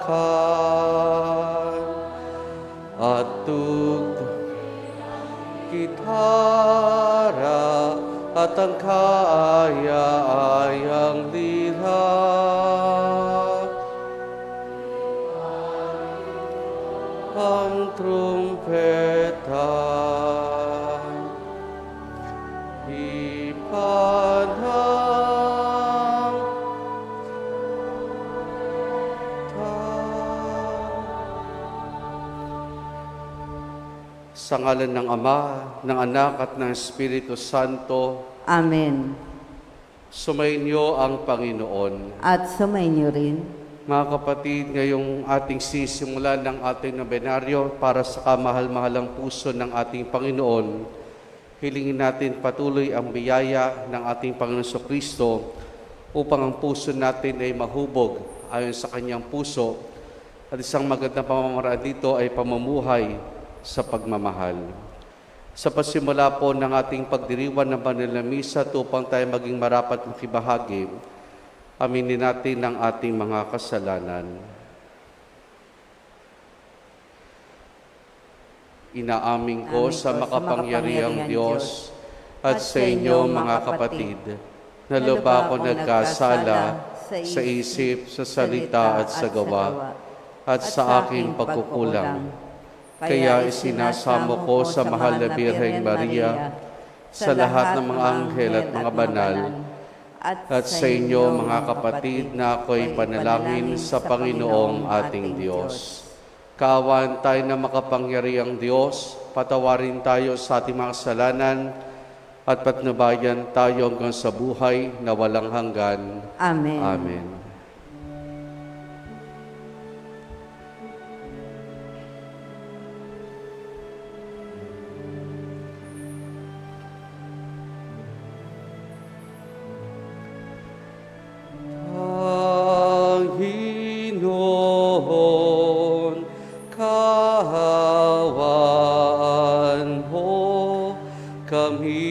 kagalakan at gitara at ang kaaya-ayang lira. Ang trumpeta ipanang sa ngalan ng Ama, ng Anak at ng Espiritu Santo. Amen. Sumainyo ang Panginoon. At sumainyo rin. Mga kapatid, ngayong ating sisimulan ng ating nobenaryo para sa kamahal-mahalang puso ng ating Panginoon, hilingin natin patuloy ang biyaya ng ating Panginoon Kristo upang ang puso natin ay mahubog ayon sa kanyang puso. At isang magandang pamamaraan dito ay pamumuhay sa pagmamahal. Sa pasimula po ng ating pagdiriwang ng banal na misa upang tayo maging marapat makibahagi, aminin natin ang ating mga kasalanan. Inaamin ko sa makapangyarihang Diyos at sa inyo mga kapatid, na lubha ko nagkasala sa isip, sa salita at sa gawa, at sa aking pagkukulang. Kaya isinasamo ko sa mahal na Birheng Maria, sa lahat ng mga anghel at mga banal, at sa inyo mga kapatid na ako'y panalangin sa Panginoong ating Diyos. Kaawaan tayo na makapangyarihang Diyos, patawarin tayo sa ating mga kasalanan at patnubayan tayo hanggang sa buhay na walang hanggan. Amen. Amen. Panginoon, kaawaan mo kami.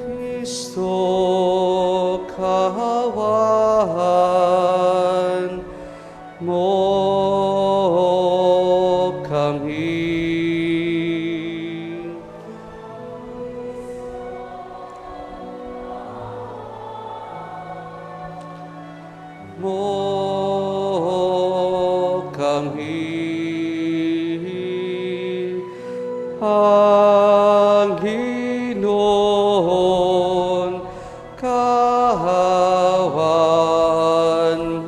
Kristo, kaawaan mo kami. Mo kami. Panginoon, kaawaan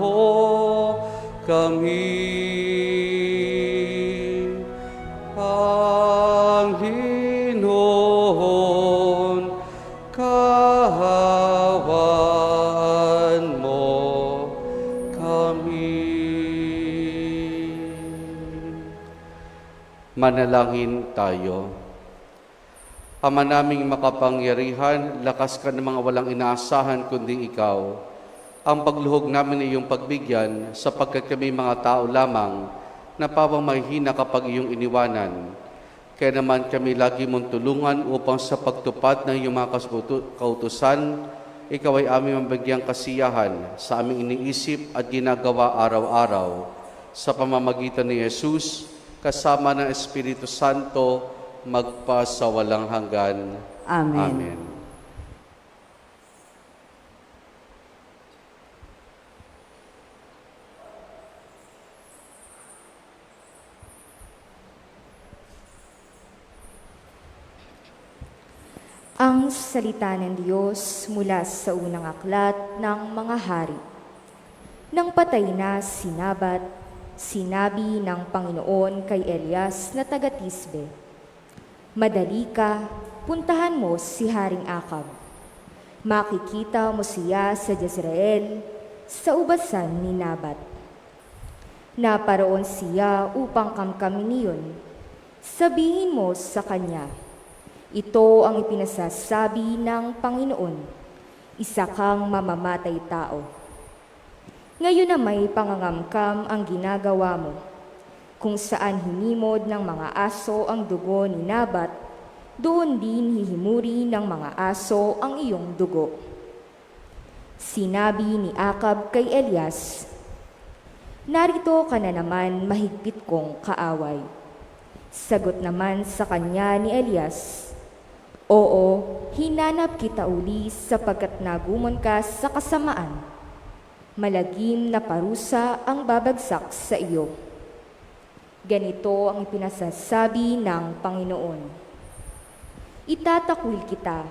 mo kami. Panginoon, kaawaan mo kami. Manalangin tayo. Ama naming makapangyarihan, lakas ka ng mga walang inaasahan kundi ikaw. Ang pagluhog namin ay iyong pagbigyan sapagkat kami mga tao lamang na pawang mahihina kapag iyong iniwanan. Kaya naman kami lagi mong tulungan upang sa pagtupad ng iyong mga kautusan, ikaw ay aming mabigyang kasiyahan sa aming iniisip at ginagawa araw-araw. Sa pamamagitan ni Jesus, kasama ng Espiritu Santo, magpa sa walang hanggan. Amen. Amen. Ang salita ng Diyos mula sa unang aklat ng mga hari. Nang patay na si Nabat, sinabi ng Panginoon kay Elias na taga-Tisbe, "Madali ka, puntahan mo si Haring Akab. Makikita mo siya sa Jezreel, sa ubasan ni Nabat. Naparoon siya upang kamkamin niyon. Sabihin mo sa kanya, ito ang ipinasasabi ng Panginoon, isa kang mamamatay tao. Ngayon na may pangangamkam ang ginagawa mo, kung saan hinimod ng mga aso ang dugo ni Nabat, doon din hihimuri ng mga aso ang iyong dugo. Sinabi ni Akab kay Elias, "Narito ka na naman, mahigpit kong kaaway." Sagot naman sa kanya ni Elias, "Oo, hinanap kita uli sapagkat nagumon ka sa kasamaan. Malagim na parusa ang babagsak sa iyo." Ganito ang ipinasasabi ng Panginoon, "Itatakwil kita,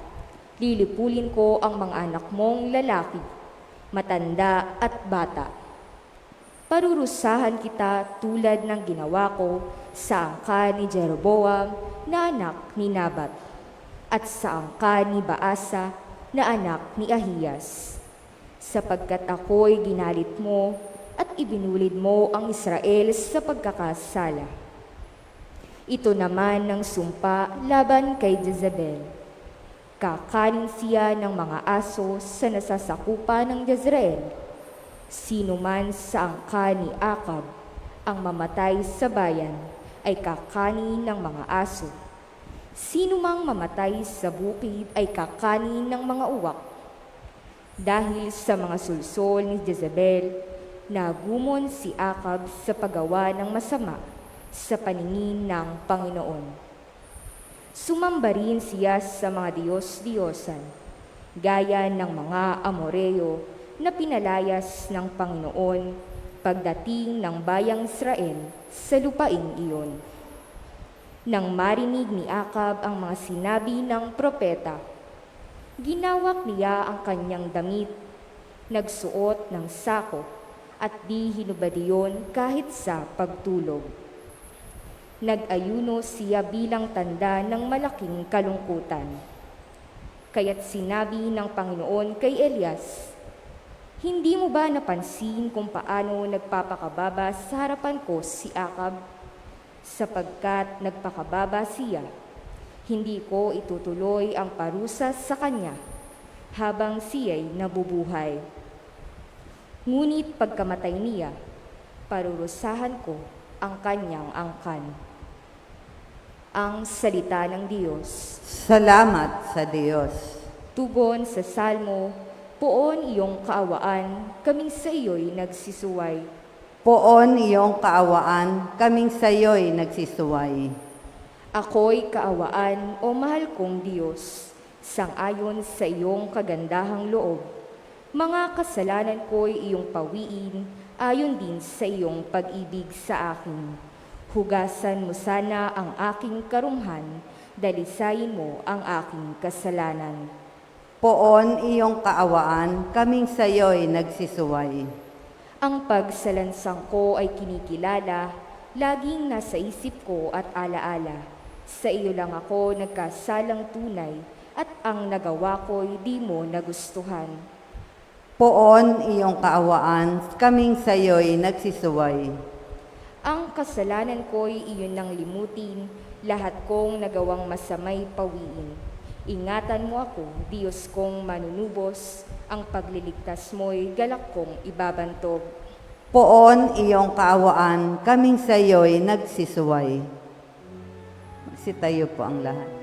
lilipulin ko ang mga anak mong lalaki, matanda at bata. Parurusahan kita tulad ng ginawa ko sa angka ni Jeroboam na anak ni Nabat at sa angka ni Baasa na anak ni Ahiyas, sapagkat ako'y ginalit mo at ibinulid mo ang Israel sa pagkakasala. Ito naman ang sumpa laban kay Jezebel. Kakanin siya ng mga aso sa nasasakupan ng Jezreel. Sino man sa angka ni Akab ang mamatay sa bayan ay kakanin ng mga aso. Sino mang mamatay sa bukid ay kakanin ng mga uwak. Dahil sa mga sulsol ni Jezebel, nagumon si Akab sa paggawa ng masama sa paningin ng Panginoon. Sumamba rin siya sa mga Diyos-Diyosan, gaya ng mga Amoreo na pinalayas ng Panginoon pagdating ng bayang Israel sa lupaing iyon. Nang marinig ni Akab ang mga sinabi ng propeta, ginawak niya ang kanyang damit, nagsuot ng sako, at di hinubad iyon kahit sa pagtulog. Nag-ayuno siya bilang tanda ng malaking kalungkutan. Kaya't sinabi ng Panginoon kay Elias, "Hindi mo ba napansin kung paano nagpapakababa sa harapan ko si Akab? Sapagkat nagpakababa siya, hindi ko itutuloy ang parusa sa kanya habang siya'y nabubuhay. Ngunit pagkamatay niya, parurusahan ko ang kanyang angkan." Ang salita ng Diyos. Salamat sa Diyos. Tugon sa Salmo, "Poon iyong kaawaan, kaming sa iyo'y nagsisuway." Poon iyong kaawaan, kaming sa iyo'y nagsisuway. Ako'y kaawaan, o mahal kong Diyos, sang-ayon sa iyong kagandahang loob. Mga kasalanan ko'y iyong pawiin, ayon din sa iyong pag-ibig sa akin. Hugasan mo sana ang aking karumhan, dalisayin mo ang aking kasalanan. Poon iyong kaawaan, kaming sa iyo'y nagsisuway. Ang pagsalansang ko ay kinikilala, laging nasa isip ko at alaala. Sa iyo lang ako nagkasalang tunay, at ang nagawa ko'y di mo nagustuhan. Poon iyong kaawaan, kaming sa iyo'y nagsisuway. Ang kasalanan ko'y iyon nang limutin, lahat kong nagawang masamay pawiin. Ingatan mo ako, Diyos kong manunubos, ang pagliligtas mo'y galak kong ibabantog. Poon iyong kaawaan, kaming sa iyo'y nagsisuway. Magsitayo po ang lahat.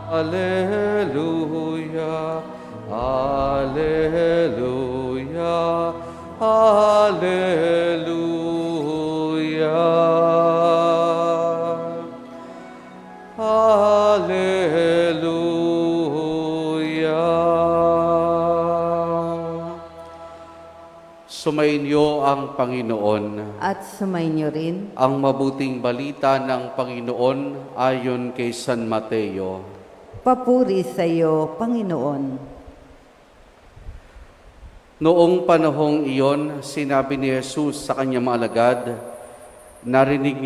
Alleluia, Alleluia, Alleluia. Alleluia. Sumainyo ang Panginoon. At sumainyo rin. Ang mabuting balita ng Panginoon ayon kay San Mateo. Papuri sa iyo, Panginoon. Noong panahong iyon, sinabi ni Jesus sa kanyang mga alagad, narinig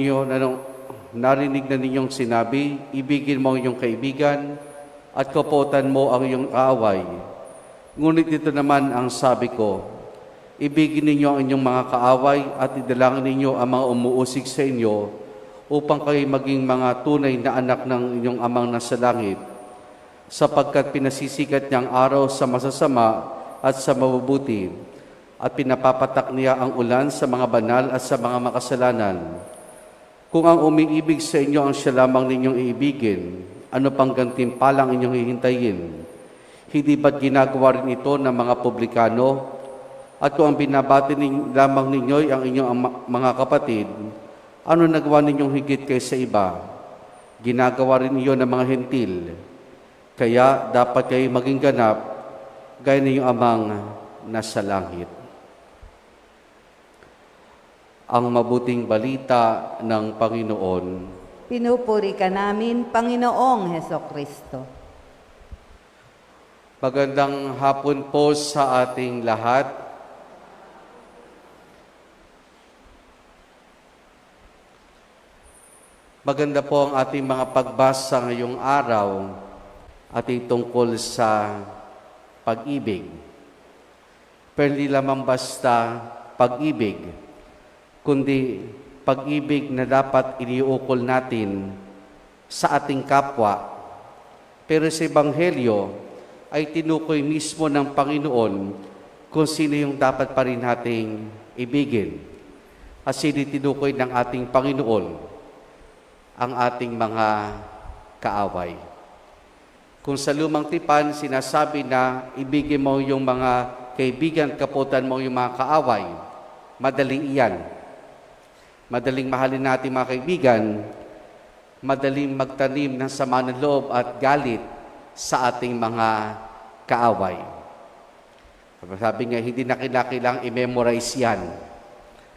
na ninyong sinabi, ibigin mo ang iyong kaibigan at kapuotan mo ang iyong kaaway. Ngunit ito naman ang sabi ko, ibigin ninyo ang inyong mga kaaway at idalangin ninyo ang mga umuusig sa inyo upang kayo maging mga tunay na anak ng inyong amang nasa langit, sapagkat pinasisikat niya ang araw sa masasama at sa mabubuti, at pinapapatak niya ang ulan sa mga banal at sa mga makasalanan. Kung ang umiibig sa inyo ang siya lamang ninyong iibigin, ano pang gantimpalang inyong hihintayin? Hindi ba't ginagawa rin ito ng mga publikano? At kung ang binabati lamang ninyo ay ang inyong mga kapatid, ano nagawa ninyong higit kaysa iba? Ginagawa rin iyon ng mga hentil. Kaya dapat kayo maging ganap, gaya ninyong amang nasa langit. Ang mabuting balita ng Panginoon. Pinupuri ka namin, Panginoong Hesukristo. Magandang hapon po sa ating lahat. Maganda po ang ating mga pagbasa ngayong araw at tungkol sa pag-ibig. Pero hindi lamang basta pag-ibig, kundi pag-ibig na dapat iniukol natin sa ating kapwa. Pero sa Ebanghelyo ay tinukoy mismo ng Panginoon kung sino yung dapat pa rin nating ibigin. At sino tinukoy ng ating Panginoon? Ang ating mga kaaway. Kung sa lumang tipan, sinasabi na ibigin mo yung mga kaibigan, kaputan mo yung mga kaaway, madali iyan. Madaling mahalin natin mga kaibigan, madaling magtanim ng sama ng loob at galit sa ating mga kaaway. Sabi nga, hindi na kailangang i-memorize yan.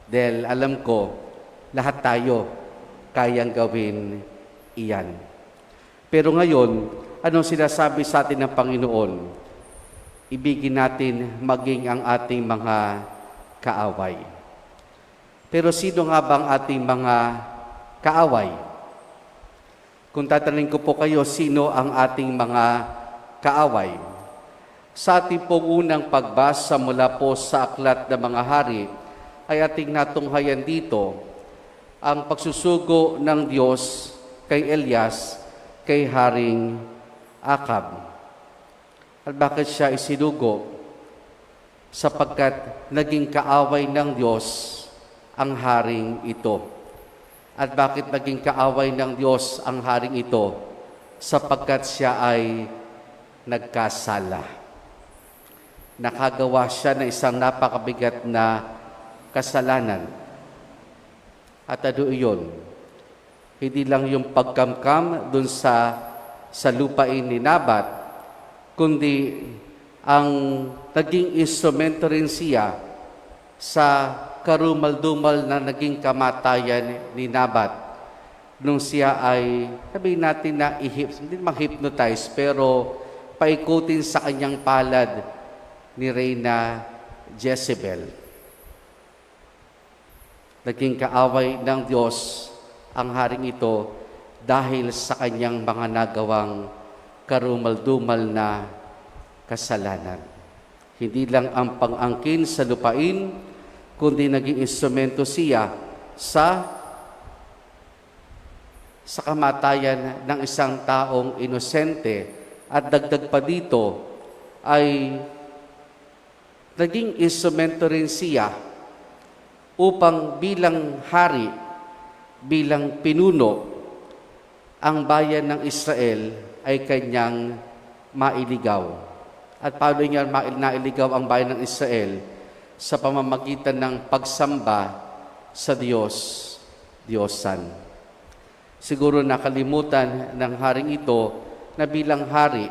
Dahil alam ko, lahat tayo kayang gawin iyan. Pero ngayon, anong sinasabi sa atin ng Panginoon? Ibigin natin maging ang ating mga kaaway. Pero sino nga bang ating mga kaaway? Kung tatanungin ko po kayo, sino ang ating mga kaaway? Sa ating pong unang pagbasa mula po sa Aklat ng Mga Hari, ay ating natunghayan dito ang pagsusugo ng Diyos kay Elias, kay Haring Akab. At bakit siya isinugo? Sapagkat naging kaaway ng Diyos ang haring ito. At bakit naging kaaway ng Diyos ang haring ito? Sapagkat siya ay nagkasala. Nakagawa siya ng isang napakabigat na kasalanan. At ano iyon? Hindi lang yung pagkamkam dun sa lupain ni Nabat, kundi ang naging instrumento rin siya sa karumal-dumal na naging kamatayan ni Nabat. Nung siya ay, sabihin natin na hindi ma-hypnotize, pero paikutin sa kanyang palad ni Reyna Jezebel. Naging kaaway ng Diyos ang haring ito dahil sa kanyang mga nagawang karumal-dumal na kasalanan. Hindi lang ang pang-angkin sa lupain, kundi naging instrumento siya sa kamatayan ng isang taong inosente. At dagdag pa dito ay naging instrumento rin siya upang bilang hari, bilang pinuno, ang bayan ng Israel ay kanyang mailigaw. At paano niya nailigaw ang bayan ng Israel? Sa pamamagitan ng pagsamba sa Diyosan. Siguro nakalimutan ng haring ito na bilang hari,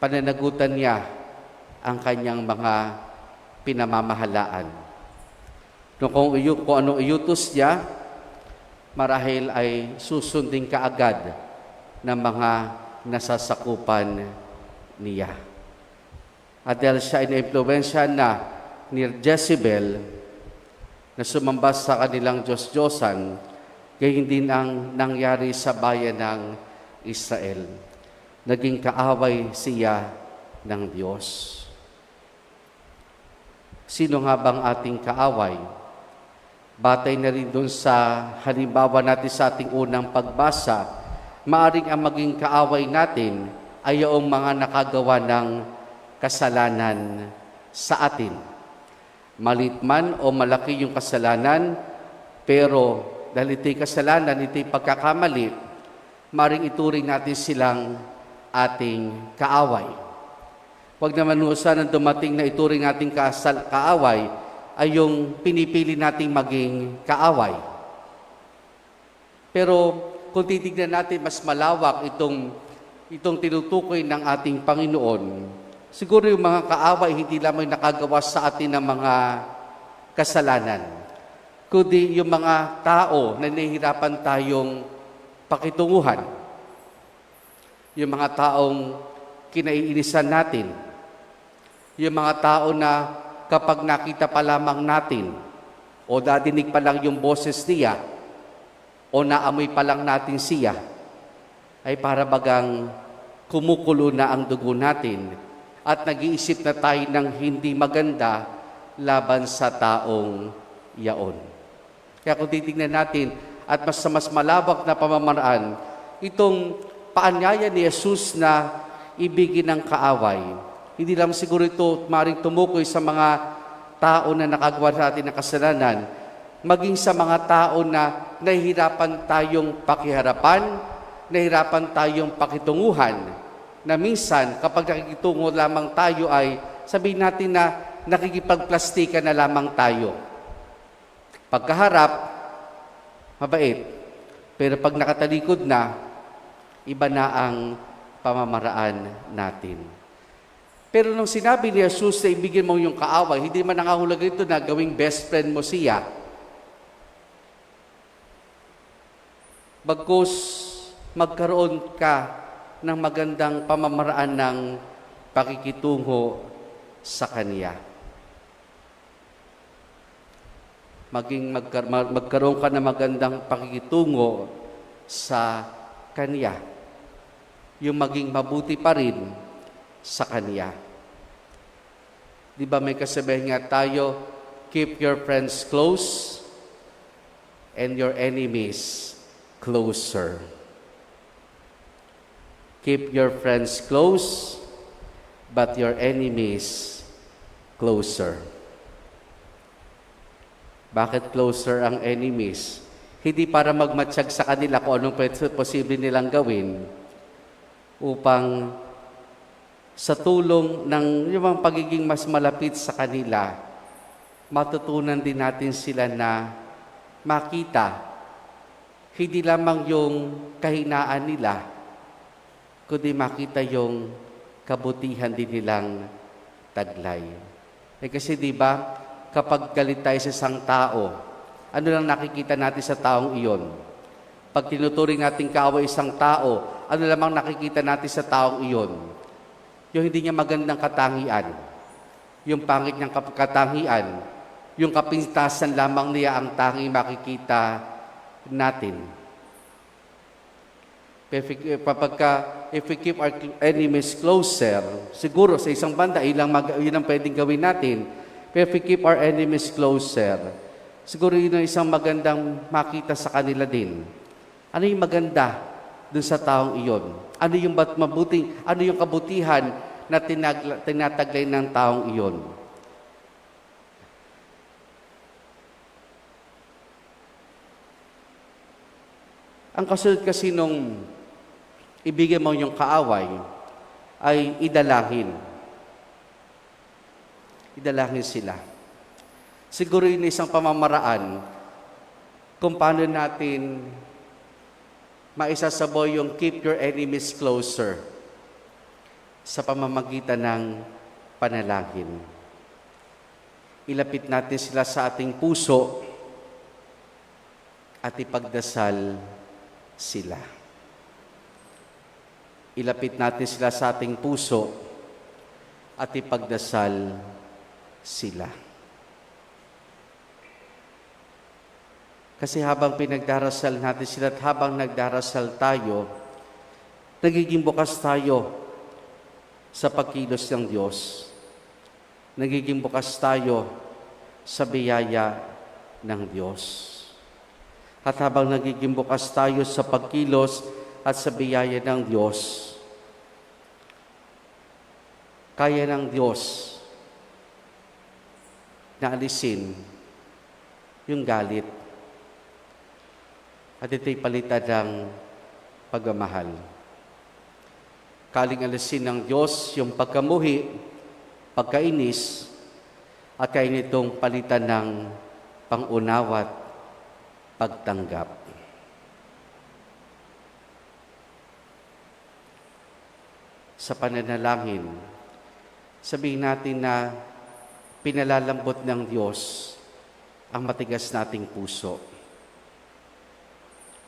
pananagutan niya ang kanyang mga pinamamahalaan. Kung anong iutos niya, marahil ay susundin kaagad ng mga nasasakupan niya. At dahil siya ina-impluwensya na ni Jezebel na sumamba sa kanilang Diyos-Diyosan, kaya hindi nang nangyari sa bayan ng Israel. naging kaaway siya ng Diyos. Sino nga bang ating kaaway? Batay na rin dun sa halimbawa natin sa ating unang pagbasa, maaring ang maging kaaway natin ay yung mga nakagawa ng kasalanan sa atin. Malit man o malaki yung kasalanan, pero dahil ito'y kasalanan, ito'y pagkakamali, maring ituring natin silang ating kaaway. Huwag naman sana dumating na ituring nating kaaway ay yung pinipili nating maging kaaway. Pero kung titignan natin mas malawak itong tinutukoy ng ating Panginoon, siguro yung mga kaaway hindi lamang nakagawa sa atin ng mga kasalanan, kundi yung mga tao na nahihirapan tayong pakitunguhan, yung mga taong kinaiinisan natin, yung mga tao na kapag nakita pa lamang natin o dadinig pa lang yung boses niya o naamoy pa lang natin siya, ay para bagang kumukulo na ang dugo natin at nag-iisip na tayo ng hindi maganda laban sa taong yaon. Kaya kung titignan natin at mas malawak na pamamaraan, itong paanyaya ni Jesus na ibigin ng kaaway, hindi lang siguro ito maring tumukoy sa mga tao na nakagawa sa atin ng kasalanan, maging sa mga tao na nahihirapan tayong pakiharapan, nahihirapan tayong pakitunguhan, na minsan kapag nakikitungo lamang tayo ay sabihin natin na nakikipagplastika na lamang tayo. Pagkaharap, mabait. Pero pag nakatalikod na, iba na ang pamamaraan natin. Pero nung sinabi ni Jesus na ibigin mo yung kaaway, hindi man nangahulugan ito na gawing best friend mo siya. Bagkus magkaroon ka ng magandang pamamaraan ng pakikitungo sa Kanya. Magkaroon ka ng magandang pakikitungo sa Kanya. Yung maging mabuti pa rin sa Kanya. Di ba may kasabihan nga tayo, keep your friends close and your enemies closer. Keep your friends close, but your enemies closer. Bakit closer ang enemies? Hindi para magmatsyag sa kanila kung anong posible nilang gawin upang sa tulong ng yung pagiging mas malapit sa kanila, matutunan din natin sila na makita hindi lamang yung kahinaan nila, kundi makita yung kabutihan din nilang taglay. Kasi di ba, kapag galit tayo sa isang tao, ano lang nakikita natin sa taong iyon? Pag tinuturing natin kaaway isang tao, ano lamang nakikita natin sa taong iyon? Yung hindi niya magandang katangian, yung pangit niyang katangian, yung kapintasan lamang niya ang tanging makikita natin. If we keep our enemies closer, siguro sa isang banda, yun ang pwedeng gawin natin. But if we keep our enemies closer, siguro yun ang isang magandang makita sa kanila din. Ano yung maganda dun sa taong iyon? Ano yung ano yung kabutihan na tinataglay ng taong iyon? Ang kasunod kasi nung ibigay mo yung kaaway ay idalangin. Idalangin sila. Siguro yun isang pamamaraan kung paano natin maisasaboy yung keep your enemies closer sa pamamagitan ng panalangin. Ilapit natin sila sa ating puso at ipagdasal sila. Ilapit natin sila sa ating puso at ipagdasal sila. Kasi habang pinagdarasal natin sila at habang nagdarasal tayo, Nagiging bukas tayo sa pagkilos ng Diyos. Nagiging bukas tayo sa biyaya ng Diyos. At habang nagiging bukas tayo sa pagkilos at sa biyaya ng Diyos, kaya ng Diyos na alisin yung galit at ito'y palitan ng pagmamahal. Kaling alisin ng Diyos yung pagkamuhi, pagkainis, at kaya nitong palitan ng pangunawa at pagtanggap. Sa pananalangin, sabihin natin na pinalalambot ng Diyos ang matigas nating puso.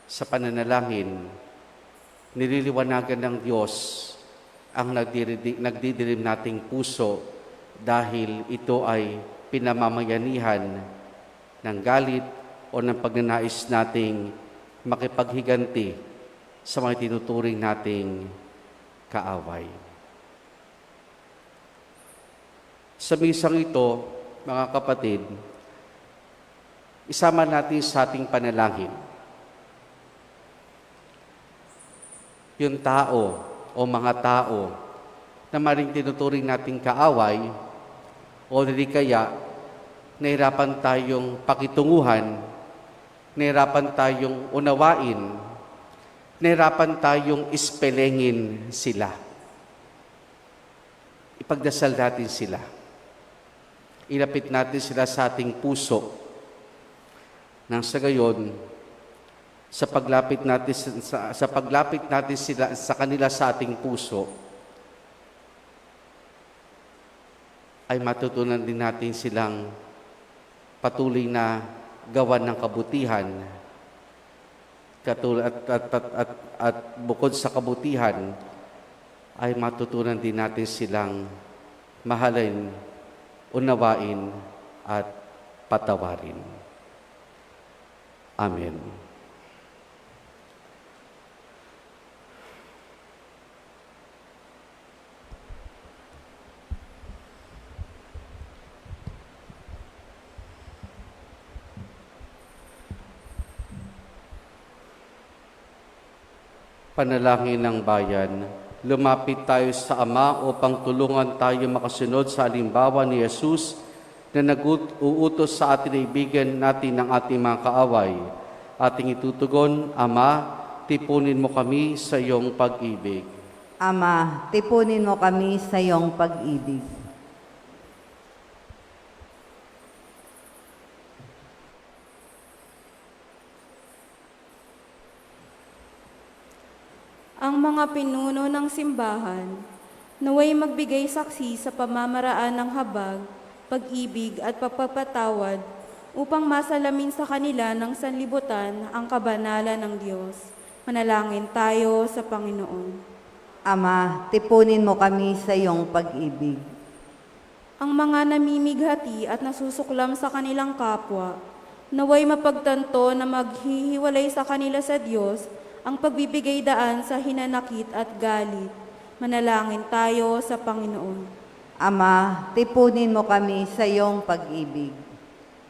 Sa pananalangin, nililiwanagan ng Diyos ang nagdidilim nating puso dahil ito ay pinamamayanihan ng galit o ng pagnanais nating makipaghiganti sa mga tinuturing nating kaaway. Sa misang ito, mga kapatid, isama natin sa ating panalangin yung tao o mga tao na maring tinuturing nating kaaway o hindi kaya nahirapan tayong pakitunguhan, nahirapan tayong unawain, nahirapan tayong ispelengin sila. Ipagdasal natin sila. Ilapit natin sila sa ating puso. Nang sa gayon, sa paglapit natin sila sa kanila sa ating puso, ay matutunan din natin silang patuloy na gawan ng kabutihan at bukod sa kabutihan ay matutunan din natin silang mahalin, unawain at patawarin. Amen. Panalangin ng bayan, lumapit tayo sa Ama upang tulungan tayo makasunod sa halimbawa ni Jesus na nag-uutos sa atin na ibigan natin ng ating mga kaaway. Ating itutugon, Ama, tipunin mo kami sa iyong pag-ibig. Ama, tipunin mo kami sa iyong pag-ibig. Ang mga pinuno ng simbahan, naway magbigay saksi sa pamamaraan ng habag, pag-ibig at pagpapatawad upang masalamin sa kanila ng sanlibutan ang kabanalan ng Diyos. Manalangin tayo sa Panginoon. Ama, tipunin mo kami sa iyong pag-ibig. Ang mga namimighati at nasusuklam sa kanilang kapwa, naway mapagtanto na maghihiwalay sa kanila sa Diyos ang pagbibigay daan sa hinanakit at galit. Manalangin tayo sa Panginoon. Ama, tipunin mo kami sa iyong pag-ibig.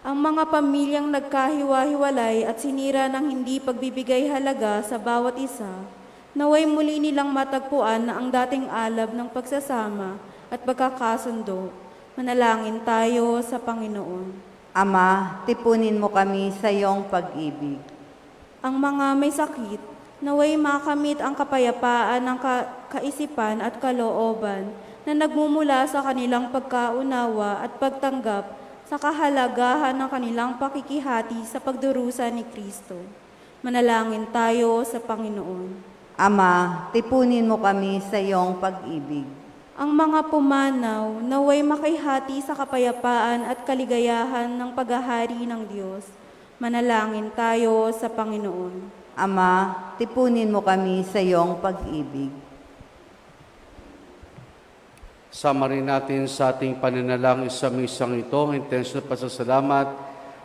Ang mga pamilyang nagkahiwa-hiwalay at sinira ng hindi pagbibigay halaga sa bawat isa, naway muli nilang matagpuan na ang dating alab ng pagsasama at pagkakasundo. Manalangin tayo sa Panginoon. Ama, tipunin mo kami sa iyong pag-ibig. Ang mga may sakit, naway makamit ang kapayapaan ng kaisipan at kalooban na nagmumula sa kanilang pagkaunawa at pagtanggap sa kahalagahan ng kanilang pakikihati sa pagdurusa ni Kristo. Manalangin tayo sa Panginoon. Ama, tipunin mo kami sa iyong pag-ibig. Ang mga pumanaw, naway makihati sa kapayapaan at kaligayahan ng paghahari ng Diyos. Manalangin tayo sa Panginoon. Ama, tipunin mo kami sa iyong pag-ibig. Sama rin natin sa ating pananalangin sa misang ito ang intensyon at pasasalamat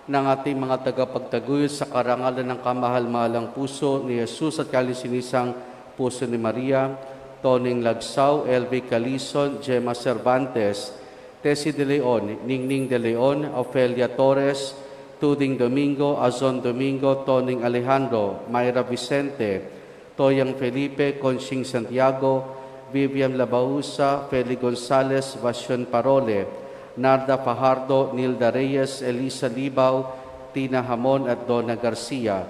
ng ating mga tagapagtaguyod sa karangalan ng kamahal-mahalang puso ni Jesus at kalisinisang Puso ni Maria, Toning Lagsaw, LV Calison, Gemma Cervantes, Tessie De Leon, Ningning De Leon, Ofelia Torres, Tuding Domingo, Azon Domingo, Toning Alejandro, Mayra Vicente, Toyang Felipe, Conching Santiago, Vivian Labausa, Feli Gonzales, Vasyon Parole, Narda Fajardo, Nilda Reyes, Elisa Libaw, Tina Hamon at Donna Garcia.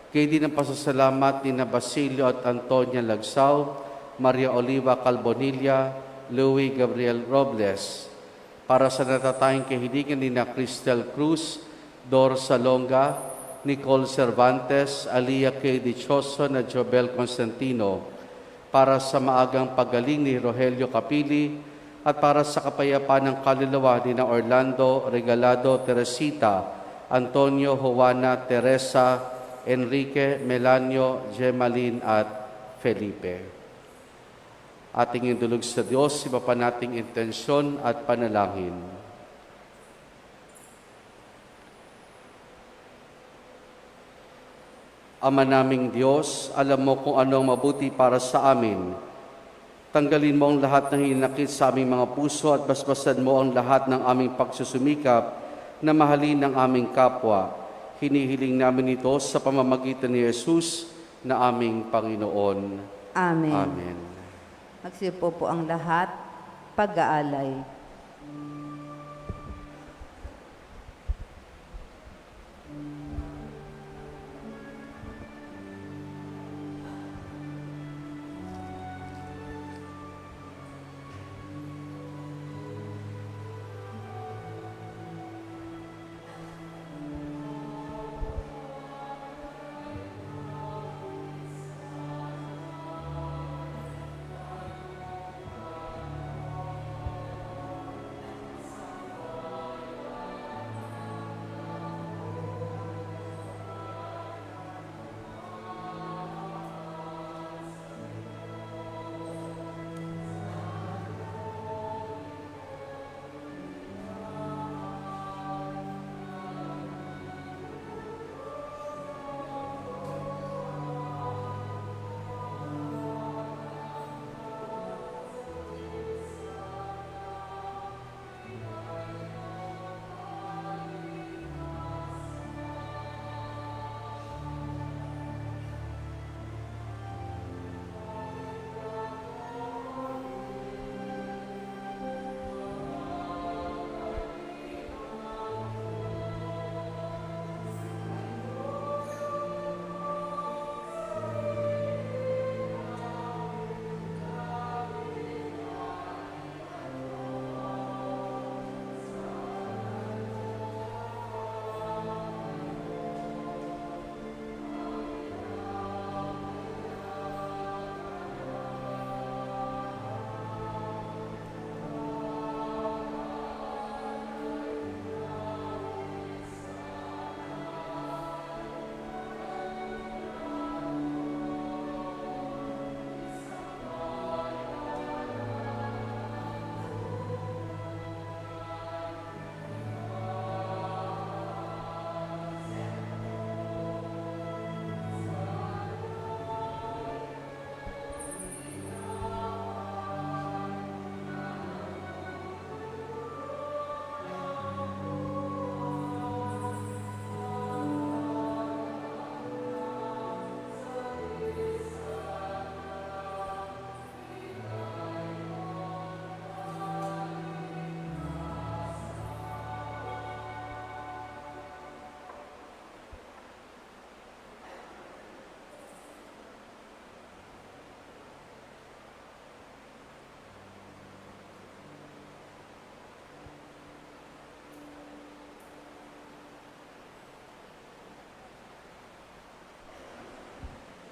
Kay din ang pasasalamat ni Basilio at Antonia Lagsaw, Maria Oliva Calbonilla, Louis Gabriel Robles. Para sa natatayang kahilingan ni Cristel Cruz, Dor Salonga, Nicole Cervantes, Alia K. Dichoso na Jobel Constantino, para sa maagang pagaling ni Rogelio Capili, at para sa kapayapaan ng kaluluwa ni Orlando Regalado Teresita, Antonio Juana Teresa, Enrique Melanio, Gemaline at Felipe. Ating indulog sa Diyos, iba pa nating intensyon at panalangin. Ama naming Diyos, alam mo kung ano ang mabuti para sa amin. Tanggalin mo ang lahat ng hinakit sa aming mga puso at basbasan mo ang lahat ng aming pagsusumikap na mahalin ang aming kapwa. Hinihiling namin ito sa pamamagitan ni Jesus na aming Panginoon. Amen. Amen. Magsipo po ang lahat, pag-aalay.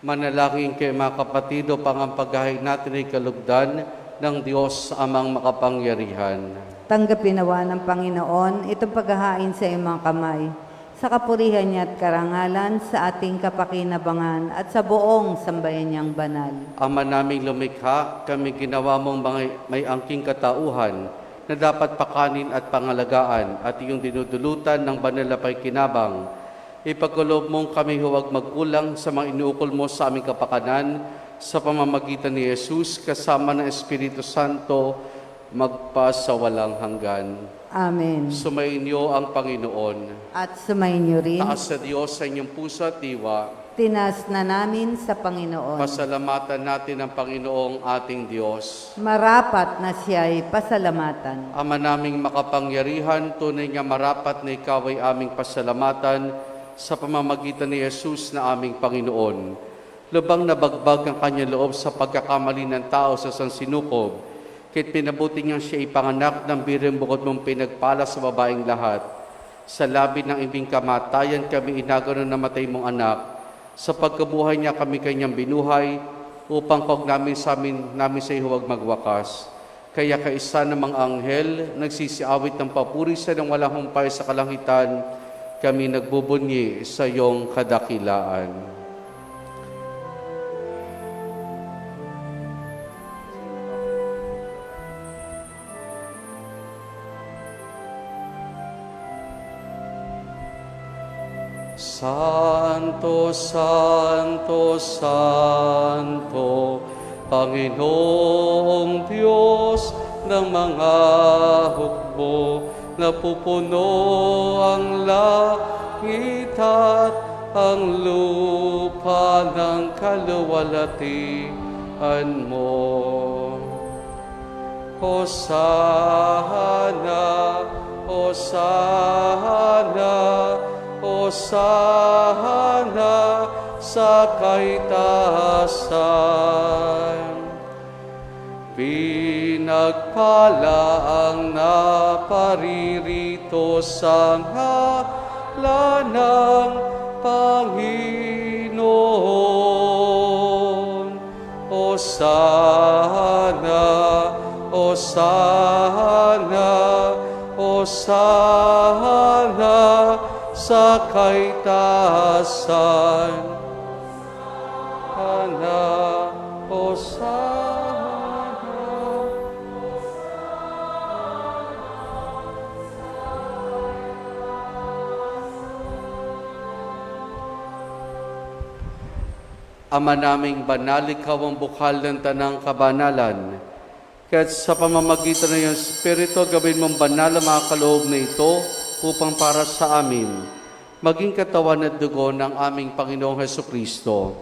Manalangin kayo mga kapatid upang ang paghahain natin ay kalugdan ng Diyos amang makapangyarihan. Tanggapin nawa ng Panginoon itong paghahain sa iyong mga kamay, sa kapurihan niya at karangalan, sa ating kapakinabangan at sa buong sambayan niyang banal. Ama naming lumikha, kami ginawa mong may angking katauhan na dapat pakanin at pangalagaan at iyong dinudulutan ng banal na pakikinabang. Ipagkulob mong kami huwag magkulang sa mga inuukol mo sa aming kapakanan sa pamamagitan ni Jesus kasama ng Espiritu Santo magpasawalang hanggan. Amen. Sumainyo ang Panginoon. At sumainyo rin, Taas sa Diyos sa inyong puso at diwa. tinas na namin sa Panginoon. Pasalamatan natin ang Panginoong ating Diyos. Marapat na siya'y pasalamatan. Ama naming makapangyarihan, tunay nga marapat na ikaw ay aming pasalamatan sa pamamagitan ni Jesus na aming Panginoon. Lubang nabagbag ang kanyang loob sa pagkakamali ng tao sa sansinukob, kahit pinabuti niyang siya ipanganak ng bireng bukod mong pinagpala sa babaeng lahat. Sa labi ng ibing kamatayan kami inagaw ng namatay mong anak. Sa pagkabuhay niya kami kanyang binuhay, upang kog namin sa iyo huwag magwakas. Kaya kaisa ng mga anghel, nagsisiawit ng papuri sa ng walang humpay sa kalangitan, kami nagbubunyi sa iyong kadakilaan. Santo, Santo, Santo, Panginoong Diyos ng mga hukbo, napupuno ang langit at ang lupa ng kaluwalhatian mo. Hosana, Hosana, Hosana sa kaitaasan. Pinagpala ang naparirito sa ngalan ng Panginoon. Hosana, Hosana, Hosana sa kaitaasan. Hosana, Hosana. Ama naming banal, ikaw ang bukal ng tanang kabanalan. Kaya't sa pamamagitan ng iyong Espiritu, gawin mong banal ang mga kaloob na ito upang para sa amin, maging katawan at dugo ng aming Panginoong Hesukristo.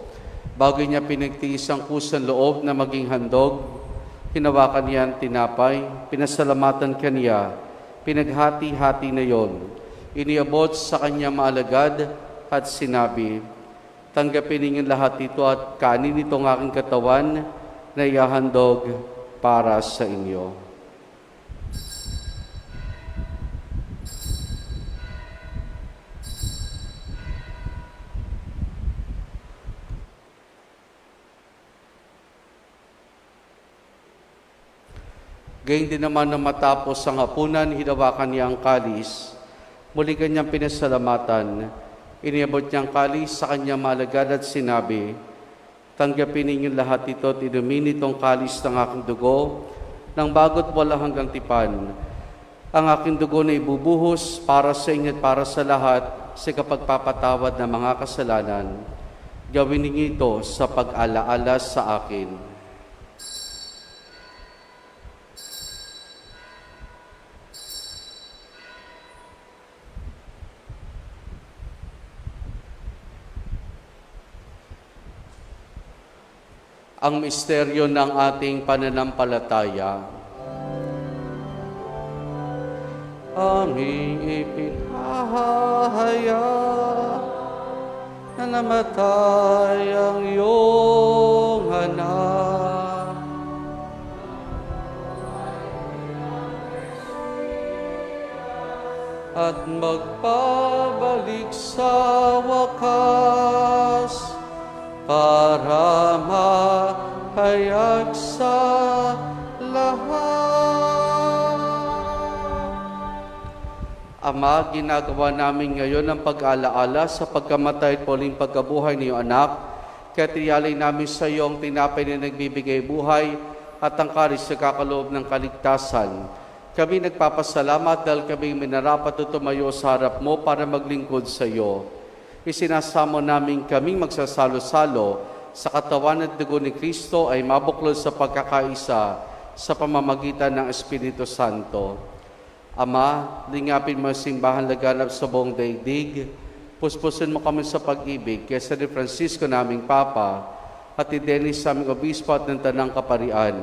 Bago niya pinagtiis ang kusang loob na maging handog, hinawakan niya ang tinapay, pinasalamatan kaniya, pinaghati-hati na yon. Iniabot sa kanya maalagad at sinabi, tanggapin ninyong lahat ito at kanin itong aking katawan na ihahandog para sa inyo. Gayun din naman na matapos ang hapunan, hinawakan niya ang kalis. Muli kanyang pinasalamatan. Iniabot niya ang kalis sa kanyang malagad at sinabi, tanggapin ninyong lahat ito at inumin itong kalis ng aking dugo, ng bago't wala hanggang tipan. Ang aking dugo na ibubuhos para sa inyo at para sa lahat sa kapagpapatawad ng mga kasalanan. Gawin ninyo ito sa pag-alaala sa akin. Ang misteryo ng ating pananampalataya. Aming ipinahahaya na namatay ang iyong anak. At magpabalik sa wakas para mahayag sa lahat. Ama, ginagawa namin ngayon ang pag-alaala sa pagkamatay at muling pagkabuhay ng iyong anak. Kaya tiyalay namin sa iyo ang tinapay na nagbibigay buhay at ang kalis na kakaloob ng kaligtasan. Kami nagpapasalamat dahil kami minarapat at tumayo sa harap mo para maglingkod sa iyo. Isinasamo namin kaming magsasalo-salo sa katawan at dugo ni Kristo ay mabuklod sa pagkakaisa sa pamamagitan ng Espiritu Santo. Ama, lingapin mo ang simbahan laganap sa buong daigdig. Puspusin mo kami sa pag-ibig kay San Francisco naming Papa at ni Dennis sa aming obispo at ng Tanang Kaparian.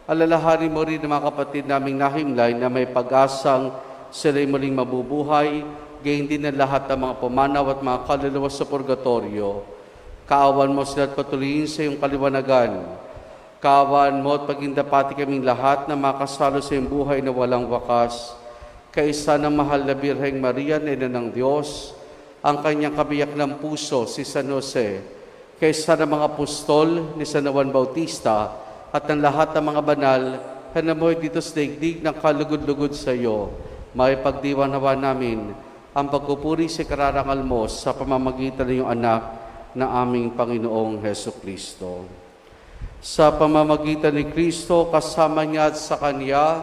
Alalahanin mo rin ang mga kapatid naming nahimlay na may pag-asang sila'y muling mabubuhay, gayon din ang lahat ng mga pumanaw at mga kaluluwa sa purgatorio. Kaawan mo sila at patuloyin sa iyong kaliwanagan. Kaawan mo at pagindapati kaming lahat na makasalo sa iyong buhay na walang wakas. Kaisa ng mahal na Birheng Maria, Ina ng Diyos, ang kanyang kabiyak ng puso, si San Jose, kaisa ng mga apostol ni San Juan Bautista, at ng lahat ng mga banal na namuhay dito sa daigdig ng kalugod-lugod sa iyo, may pagdiwanawa namin ang pagpupuri sa kararangal mo sa pamamagitan ng iyong anak na aming Panginoong Hesukristo. Sa pamamagitan ni Kristo, kasama niya at sa Kanya,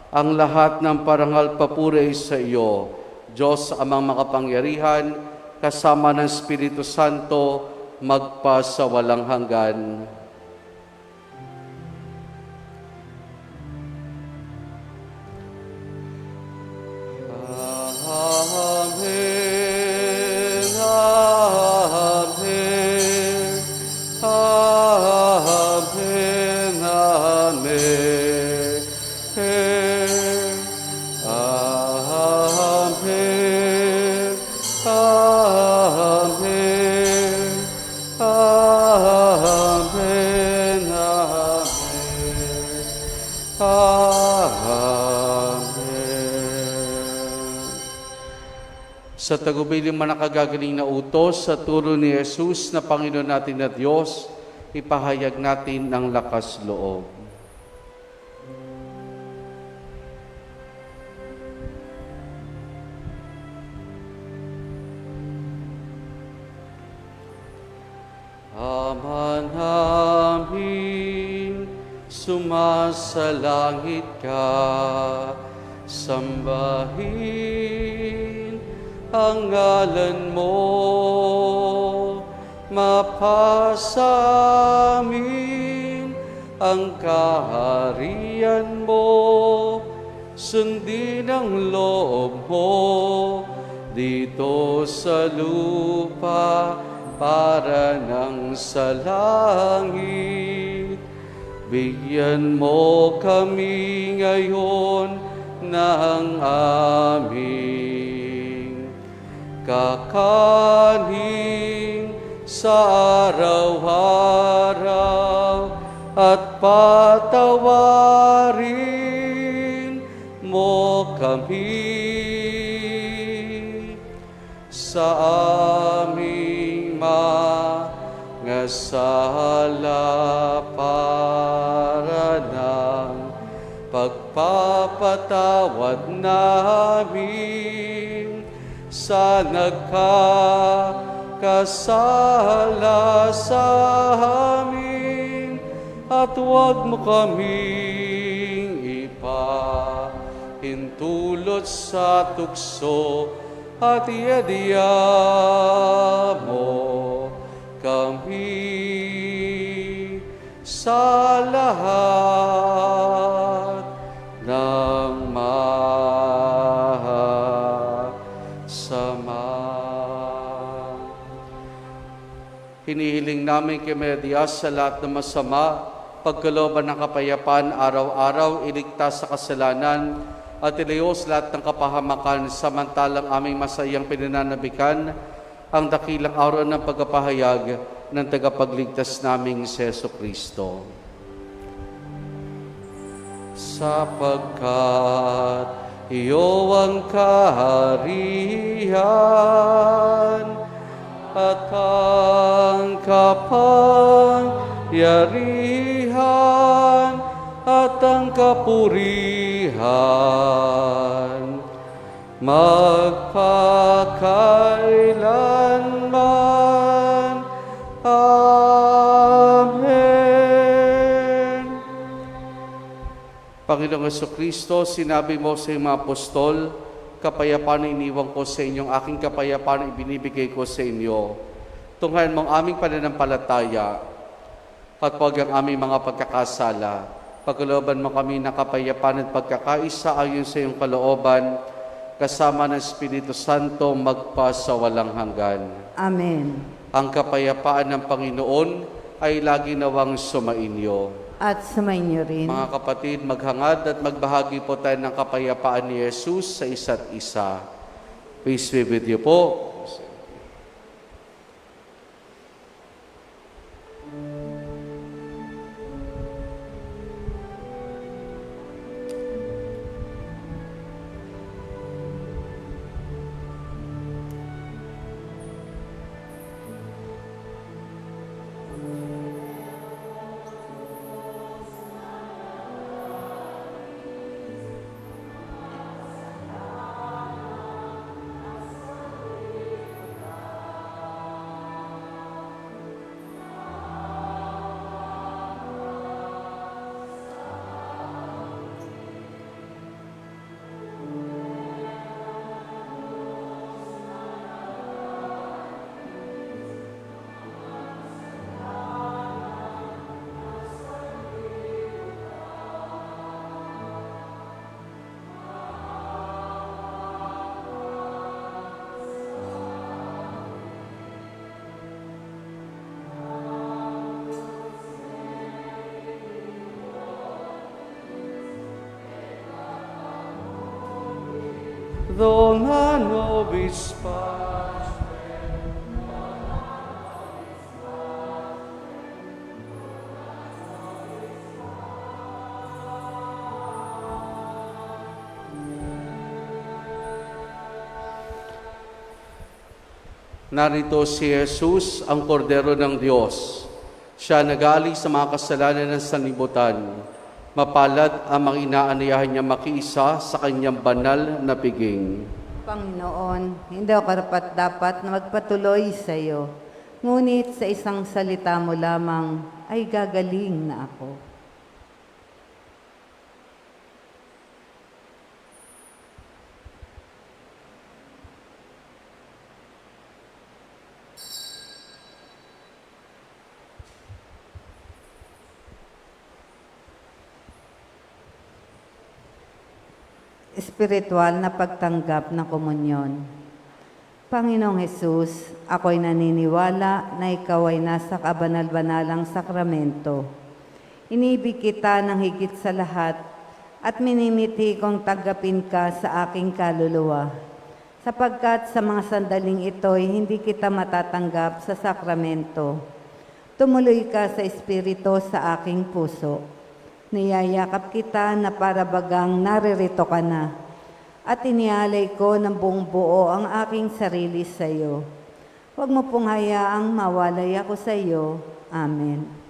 ang lahat ng parangal papuri sa iyo, Diyos amang makapangyarihan, kasama ng Espiritu Santo, magpa sa walang hanggan. Amen, amen, amen, amen, amen, amen, amen, sa tagubiling manakagagaling na utos sa turo ni Jesus na Panginoon natin na Diyos, ipahayag natin ng lakas loob. Ama namin, sumasalangit ka, sambahin ang ngalan mo, mapasamin ang kaharian mo, sundin ang loob mo dito sa lupa para nang sa langit. Bigyan mo kami ngayon ng aming kakanin sa araw-araw at patawarin mo kami sa aming mga sala para ng pagpapatawad namin sa nagkakasala sa amin, at huwag mo kaming ipahintulot sa tukso, at iadya mo kami sa lahat ng hinihiling namin kay Maria sa lahat ng masama, pagkalooban ng kapayapaan araw-araw, iligtas sa kasalanan, at ilayos lahat ng kapahamakan, samantalang aming masayang pinananabikan ang dakilang araw ng pagpapahayag ng tagapagligtas naming si Jesucristo. Sapagkat iyo ang kaharian at ang kapangyarihan at ang kapurihan magpakailanman. Amen. Panginoong Jesucristo, sinabi mo sa iyong mga apostol, kapayapaan na iniwan ko sa inyong aking kapayapaan ibinibigay ko sa inyo. Tunghayan mong aming pananampalataya, katwag ang aming mga pagkakasala, pagkalooban mo kami ng kapayapaan at pagkakaisa ayon sa iyong kalooban, kasama ng Espiritu Santo magpa sa walang hanggan. Amen. Ang kapayapaan ng Panginoon ay lagi nawang sumainyo. At sumainyo rin. Mga kapatid, maghangad at magbahagi po tayo ng kapayapaan ni Jesus sa isa't isa. Peace be with you po. Dona nobis paz. Narito si Jesus, ang kordero ng Diyos. Siya nag-aalis sa mga kasalanan ng sanlibutan. Mapalad ang mga inaanayahan niya makiisa sa kanyang banal na piging. Panginoon, hindi ako karapat-dapat na magpatuloy sa iyo. Ngunit sa isang salita mo lamang ay gagaling na ako. Espiritual na pagtanggap ng komunyon. Panginoong Hesus, ako'y naniniwala na ikaw ay nasa kabanal-banalang sakramento. Inibig kita ng higit sa lahat at minimiti kong tanggapin ka sa aking kaluluwa. Sapagkat sa mga sandaling ito'y hindi kita matatanggap sa sakramento. Tumuloy ka sa Espiritu sa aking puso. Niyayakap kita na para bagang naririto ka na at inialay ko ng buong buo ang aking sarili sa iyo. Huwag mo pong hayaang mawalay ako sa iyo. Amen.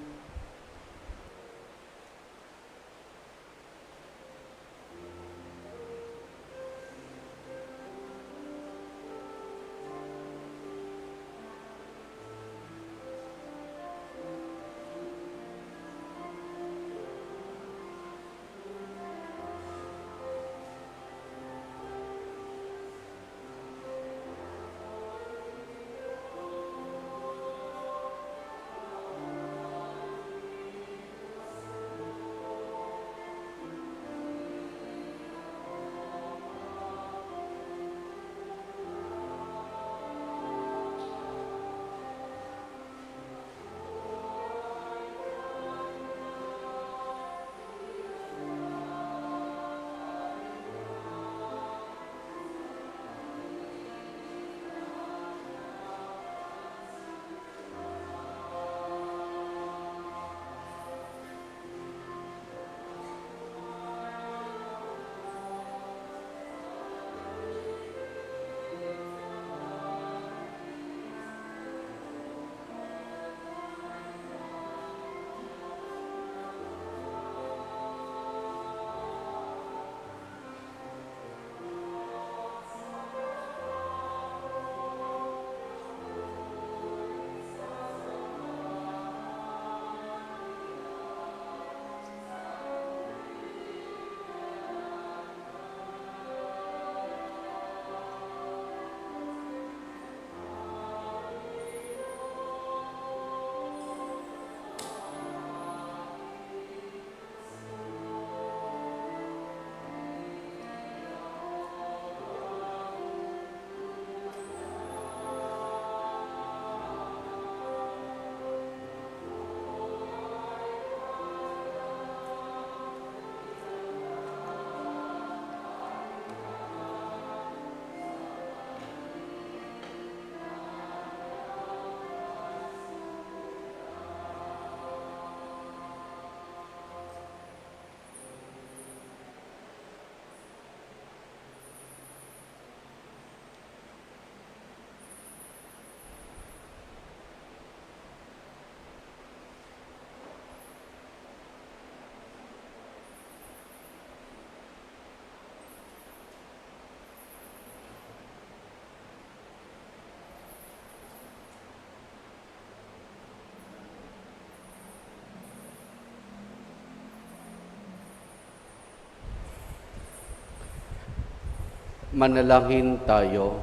Manalangin tayo.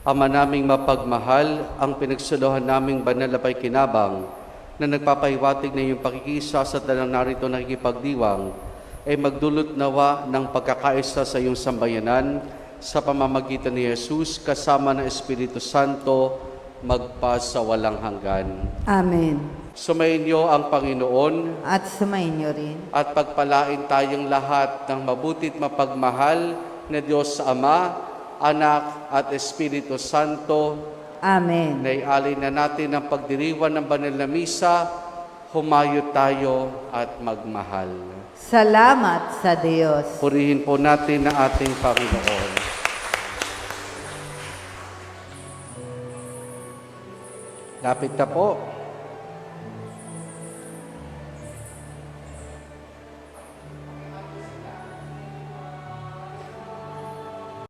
Ama naming mapagmahal, ang pinagsuluhan naming banal na pakikinabang na nagpapahiwatig na iyong pakikisa sa talang narito nakikipagdiwang ay magdulot nawa ng pagkakaisa sa iyong sambayanan sa pamamagitan ni Jesus kasama ng Espiritu Santo magpa sa walang hanggan. Amen. Sumainyo ang Panginoon At sumainyo rin. at pagpalain tayong lahat ng mabutit mapagmahal na Diyos sa Ama, Anak at Espiritu Santo. Amen. Naialin na natin ang pagdiriwan ng banal na misa, humayo tayo at magmahal. Salamat sa Diyos. Purihin po natin ang ating Panginoon. Lapit na po.